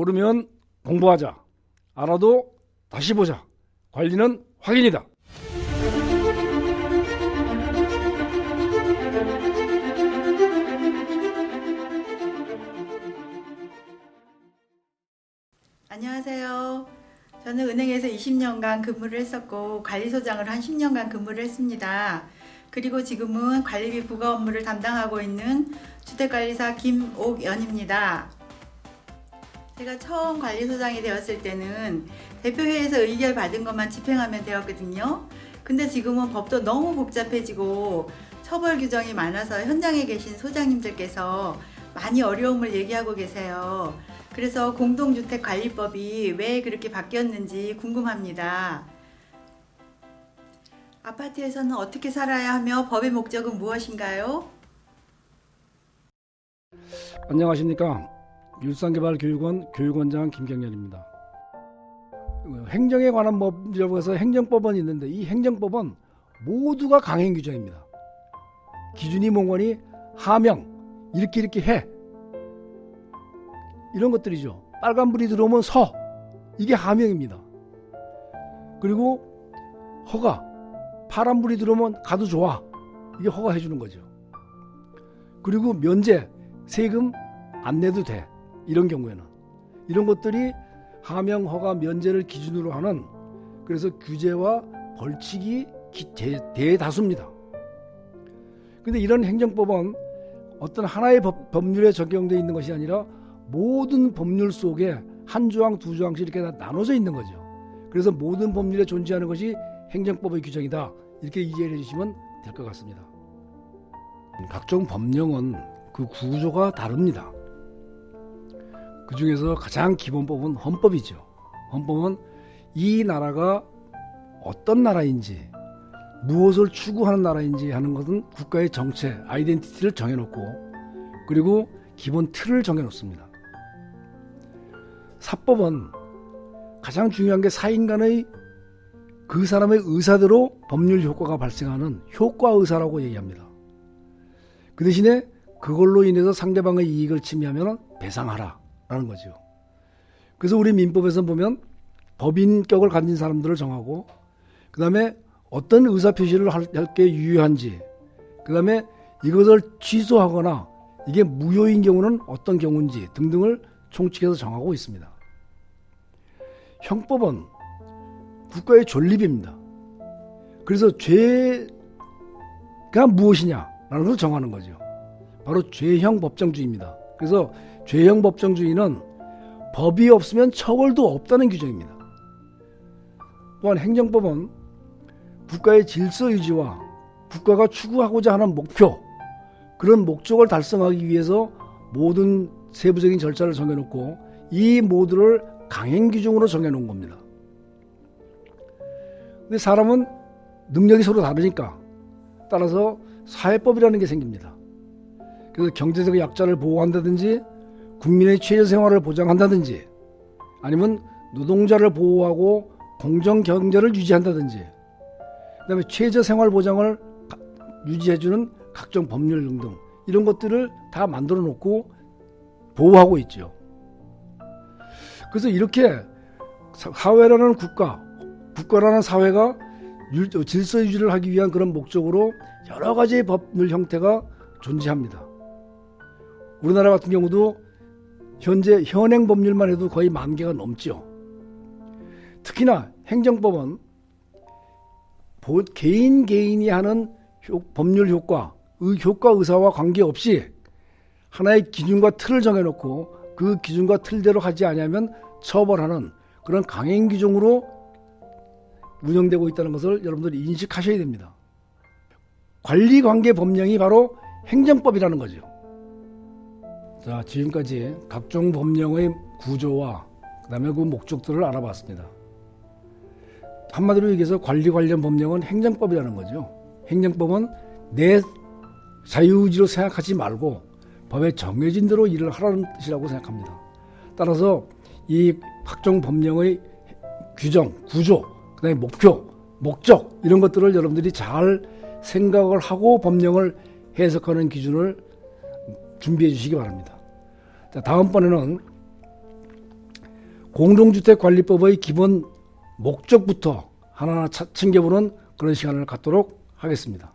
모르면 공부하자. 알아도 다시 보자. 관리는 확인이다. 안녕하세요. 저는 은행에서 20년간 근무를 했었고 관리소장을 한 10년간 근무를 했습니다. 그리고 지금은 관리비 부과 업무를 담당하고 있는 주택관리사 김옥연입니다. 제가 처음 관리소장이 되었을 때는 대표회의에서 의결 받은 것만 집행하면 되었거든요. 근데 지금은 법도 너무 복잡해지고 처벌 규정이 많아서 현장에 계신 소장님들께서 많이 어려움을 얘기하고 계세요. 그래서 공동주택관리법이 왜 그렇게 바뀌었는지 궁금합니다. 아파트에서는 어떻게 살아야 하며 법의 목적은 무엇인가요? 안녕하십니까. 율산개발교육원 교육원장 김경렬입니다. 행정에 관한 법이라고 해서 행정법은 있는데 이 행정법은 모두가 강행 규정입니다. 기준이 뭔거니 하명, 이렇게 해. 이런 것들이죠. 빨간불이 들어오면 서. 이게 하명입니다. 그리고 허가. 파란불이 들어오면 가도 좋아. 이게 허가해 주는 거죠. 그리고 면제, 세금 안 내도 돼. 이런 경우에는. 이런 것들이 하명, 허가, 면제를 기준으로 하는 그래서 규제와 벌칙이 대다수입니다. 근데 이런 행정법은 어떤 하나의 법률에 적용되어 있는 것이 아니라 모든 법률 속에 한 조항, 두 조항씩 이렇게 다 나눠져 있는 거죠. 그래서 모든 법률에 존재하는 것이 행정법의 규정이다. 이렇게 이해해 주시면 될 것 같습니다. 각종 법령은 그 구조가 다릅니다. 그 중에서 가장 기본법은 헌법이죠. 헌법은 이 나라가 어떤 나라인지 무엇을 추구하는 나라인지 하는 것은 국가의 정체, 아이덴티티를 정해놓고 그리고 기본 틀을 정해놓습니다. 사법은 가장 중요한 게 사인간의 그 사람의 의사대로 법률 효과가 발생하는 효과의사라고 얘기합니다. 그 대신에 그걸로 인해서 상대방의 이익을 침해하면 배상하라 라는 거죠. 그래서 우리 민법에서 보면 법인격을 가진 사람들을 정하고 그 다음에 어떤 의사표시를 할 게 유효한지 그 다음에 이것을 취소하거나 이게 무효인 경우는 어떤 경우인지 등등을 총칙해서 정하고 있습니다. 형법은 국가의 존립입니다. 그래서 죄가 무엇이냐라는 걸 정하는 거죠. 바로 죄형 법정주의입니다. 그래서 죄형 법정주의는 법이 없으면 처벌도 없다는 규정입니다. 또한 행정법은 국가의 질서 유지와 국가가 추구하고자 하는 목표 그런 목적을 달성하기 위해서 모든 세부적인 절차를 정해놓고 이 모두를 강행 규정으로 정해놓은 겁니다. 근데 사람은 능력이 서로 다르니까 따라서 사회법이라는 게 생깁니다. 그래서 경제적 약자를 보호한다든지 국민의 최저 생활을 보장한다든지 아니면 노동자를 보호하고 공정 경제를 유지한다든지 그다음에 최저 생활 보장을 유지해주는 각종 법률 등등 이런 것들을 다 만들어 놓고 보호하고 있죠. 그래서 이렇게 사회라는 국가라는 사회가 질서 유지를 하기 위한 그런 목적으로 여러 가지의 법률 형태가 존재합니다. 우리나라 같은 경우도 현재 현행 법률만 해도 거의 10,000개가 넘죠. 특히나 행정법은 개인이 하는 법률 효과 의사와 관계없이 하나의 기준과 틀을 정해놓고 그 기준과 틀대로 하지 않으면 처벌하는 그런 강행 규정으로 운영되고 있다는 것을 여러분들이 인식하셔야 됩니다. 관리관계 법령이 바로 행정법이라는 거죠. 자, 지금까지 각종 법령의 구조와 그 다음에 그 목적들을 알아봤습니다. 한마디로 얘기해서 관리 관련 법령은 행정법이라는 거죠. 행정법은 내 자유의지로 생각하지 말고 법에 정해진 대로 일을 하라는 뜻이라고 생각합니다. 따라서 이 각종 법령의 규정, 구조, 그다음에 목표, 목적 이런 것들을 여러분들이 잘 생각을 하고 법령을 해석하는 기준을 준비해 주시기 바랍니다. 자, 다음번에는 공동주택관리법의 기본 목적부터 하나하나 챙겨보는 그런 시간을 갖도록 하겠습니다.